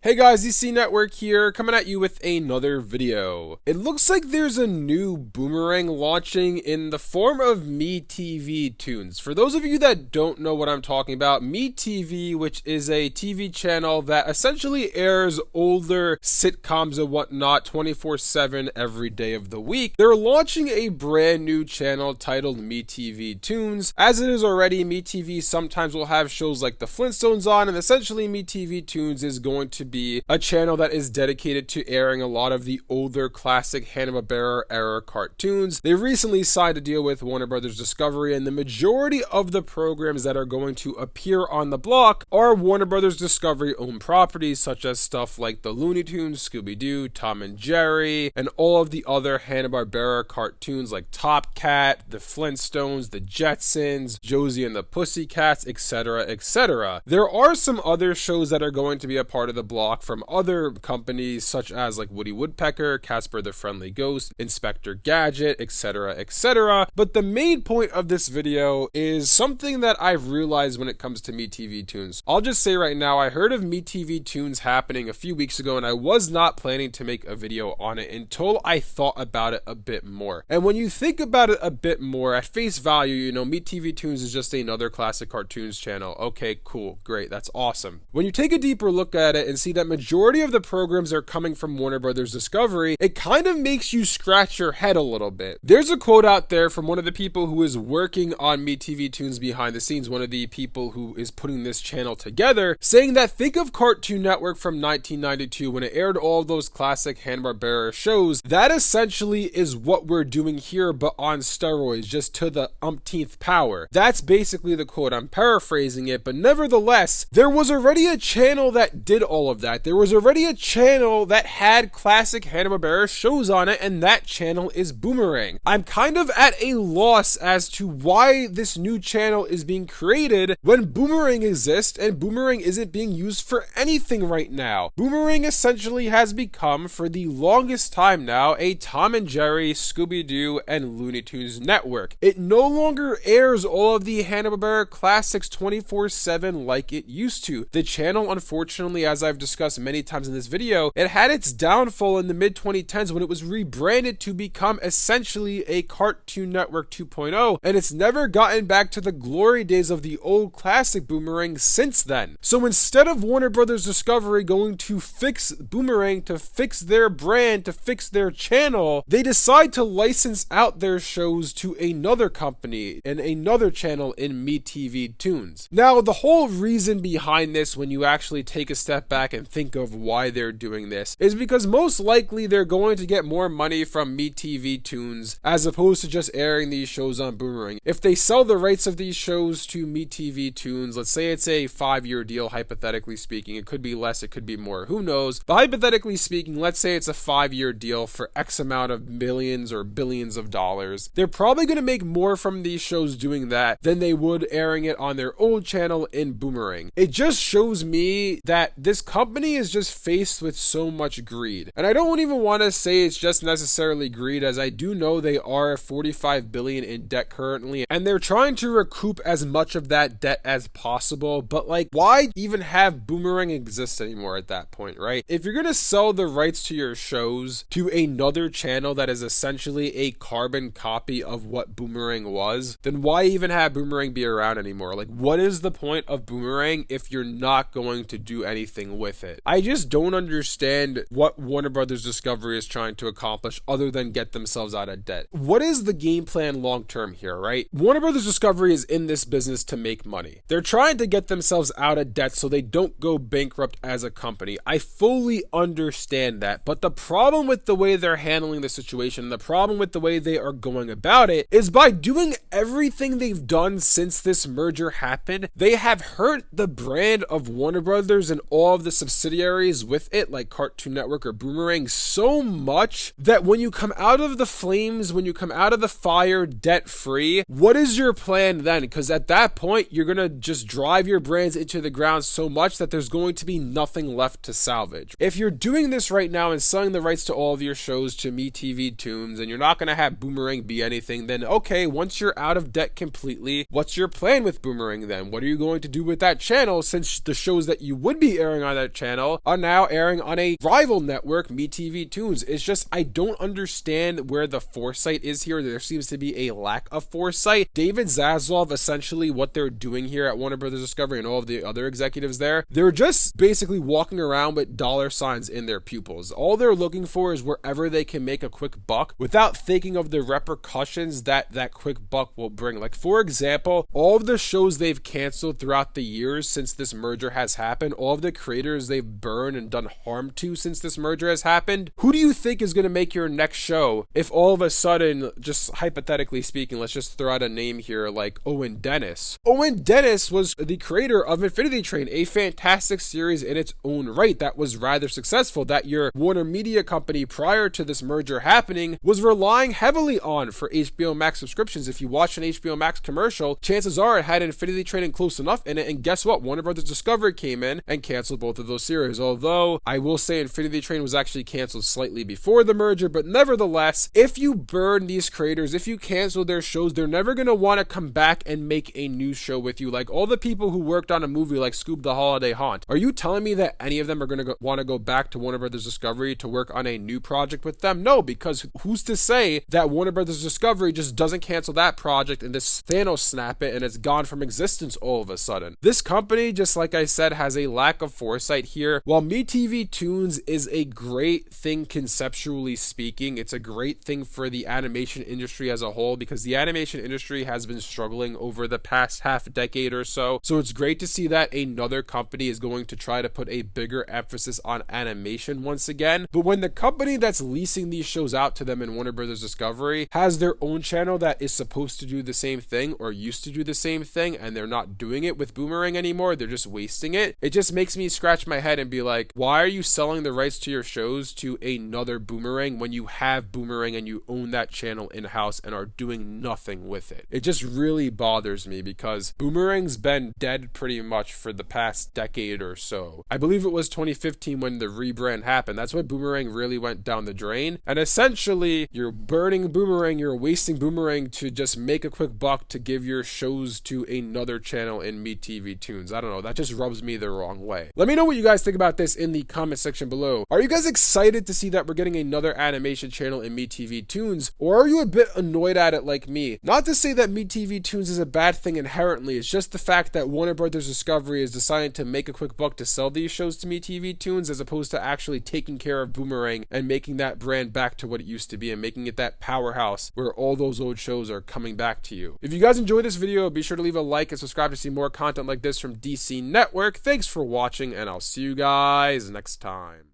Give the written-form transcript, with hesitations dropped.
Hey guys, EC Network here, coming at you with another video. It looks like there's a new Boomerang launching in the form of MeTV Toons. For those of you that don't know what I'm talking about, MeTV, which is a TV channel that essentially airs older sitcoms and whatnot 24/7 every day of the week, they're launching a brand new channel titled MeTV Toons. As it is already, MeTV sometimes will have shows like the Flintstones on, and essentially MeTV Toons is going to be a channel that is dedicated to airing a lot of the older classic Hanna-Barbera era cartoons. They recently signed a deal with Warner Brothers Discovery, and the majority of the programs that are going to appear on the block are Warner Brothers Discovery owned properties, such as stuff like the Looney Tunes, Scooby-Doo, Tom and Jerry, and all of the other Hanna-Barbera cartoons like Top Cat, the Flintstones, the Jetsons, Josie and the Pussycats, etc., etc. There are some other shows that are going to be a part of the block from other companies such as like Woody Woodpecker, Casper the Friendly Ghost, Inspector Gadget, etc., etc. But the main point of this video is something that I've realized when it comes to MeTV Toons. I'll just say right now, I heard of MeTV Toons happening a few weeks ago, and I was not planning to make a video on it until I thought about it a bit more. And when you think about it a bit more, at face value, you know, MeTV Toons is just another classic cartoons channel. Okay, cool, great, that's awesome. When you take a deeper look at it and see that majority of the programs are coming from Warner Brothers Discovery, it kind of makes you scratch your head a little bit. There's a quote out there from one of the people who is working on MeTV Toons behind the scenes, one of the people who is putting this channel together, saying that think of Cartoon Network from 1992 when it aired all those classic Hanna-Barbera shows. That essentially is what we're doing here, but on steroids, just to the umpteenth power. That's basically the quote. I'm paraphrasing it, but nevertheless, there was already a channel that did all of that. There was already a channel that had classic Hanna-Barbera shows on it, and that channel is Boomerang. I'm kind of at a loss as to why this new channel is being created when Boomerang exists and Boomerang isn't being used for anything right now. Boomerang essentially has become, for the longest time now, a Tom and Jerry, Scooby-Doo, and Looney Tunes network. It no longer airs all of the Hanna-Barbera classics 24/7 like it used to. The channel, unfortunately, as I've discussed many times in this video, it had its downfall in the mid-2010s when it was rebranded to become essentially a Cartoon Network 2.0, and it's never gotten back to the glory days of the old classic Boomerang since then. So instead of Warner Brothers Discovery going to fix Boomerang, to fix their brand, to fix their channel, they decide to license out their shows to another company and another channel in MeTV Toons. Now, the whole reason behind this, when you actually take a step back and think of why they're doing this, is because most likely they're going to get more money from MeTV Toons as opposed to just airing these shows on Boomerang. If they sell the rights of these shows to MeTV Toons, let's say it's a 5-year deal, hypothetically speaking, it could be less, it could be more, who knows, but hypothetically speaking, let's say it's a 5-year deal for X amount of millions or billions of dollars. They're probably going to make more from these shows doing that than they would airing it on their old channel in Boomerang. It just shows me that this company is just faced with so much greed. And I don't even want to say it's just necessarily greed, as I do know they are $45 billion in debt currently, and they're trying to recoup as much of that debt as possible. But like, why even have Boomerang exist anymore at that point, right? If you're going to sell the rights to your shows to another channel that is essentially a carbon copy of what Boomerang was, then why even have Boomerang be around anymore? Like, what is the point of Boomerang if you're not going to do anything with it? I just don't understand what Warner Brothers Discovery is trying to accomplish other than get themselves out of debt. What is the game plan long term here, right? Warner Brothers Discovery is in this business to make money. They're trying to get themselves out of debt so they don't go bankrupt as a company. I fully understand that, but the problem with the way they're handling the situation, the problem with the way they are going about it, is by doing everything they've done since this merger happened, they have hurt the brand of Warner Brothers and all of the subsidiaries with it, like Cartoon Network or Boomerang, so much that when you come out of the flames, when you come out of the fire debt-free, what is your plan then? Because at that point, you're going to just drive your brands into the ground so much that there's going to be nothing left to salvage. If you're doing this right now and selling the rights to all of your shows to MeTV Toons, and you're not going to have Boomerang be anything, then okay, once you're out of debt completely, what's your plan with Boomerang then? What are you going to do with that channel, since the shows that you would be airing on that channel are now airing on a rival network, MeTV Toons. It's just, I don't understand where the foresight is here. There seems to be a lack of foresight. David Zaslav, essentially what they're doing here at Warner Brothers Discovery and all of the other executives there, they're just basically walking around with dollar signs in their pupils. All they're looking for is wherever they can make a quick buck without thinking of the repercussions that that quick buck will bring. Like, for example, all of the shows they've canceled throughout the years since this merger has happened, all of the creators they've burned and done harm to since this merger has happened, who do you think is going to make your next show if all of a sudden, just hypothetically speaking, let's just throw out a name here like Owen Dennis. Owen Dennis was the creator of Infinity Train, a fantastic series in its own right that was rather successful, that your Warner Media company prior to this merger happening was relying heavily on for HBO Max subscriptions. If you watch an HBO Max commercial, chances are it had Infinity Train and Close Enough in it, and guess what? Warner Brothers Discovery came in and canceled both of those series. Although I will say Infinity Train was actually canceled slightly before the merger, but nevertheless, if you burn these creators, if you cancel their shows, they're never going to want to come back and make a new show with you. Like all the people who worked on a movie like Scoob the Holiday Haunt, are you telling me that any of them are going to want to go back to Warner Brothers Discovery to work on a new project with them? No, because who's to say that Warner Brothers Discovery just doesn't cancel that project and just Thanos snap it and it's gone from existence all of a sudden? This company, just like I said, has a lack of foresight here. While MeTV Toons is a great thing conceptually speaking, it's a great thing for the animation industry as a whole, because the animation industry has been struggling over the past half decade or so. So it's great to see that another company is going to try to put a bigger emphasis on animation once again. But when the company that's leasing these shows out to them in Warner Brothers Discovery has their own channel that is supposed to do the same thing or used to do the same thing, and they're not doing it with Boomerang anymore, they're just wasting it, it just makes me scratch my head and be like, why are you selling the rights to your shows to another Boomerang when you have Boomerang and you own that channel in-house and are doing nothing with it? It just really bothers me because Boomerang's been dead pretty much for the past decade or so. I believe it was 2015 when the rebrand happened. That's when Boomerang really went down the drain. And essentially, you're burning Boomerang, you're wasting Boomerang to just make a quick buck to give your shows to another channel in MeTV Toons. I don't know, that just rubs me the wrong way. Let me know what you guys think about this in the comment section below. Are you guys excited to see that we're getting another animation channel in MeTV Toons, or are you a bit annoyed at it like me? Not to say that MeTV Toons is a bad thing inherently, it's just the fact that Warner Brothers Discovery is deciding to make a quick buck to sell these shows to MeTV Toons as opposed to actually taking care of Boomerang and making that brand back to what it used to be and making it that powerhouse where all those old shows are coming back to you. If you guys enjoyed this video, be sure to leave a like and subscribe to see more content like this from DC Network. Thanks for watching, and I'll see you guys next time.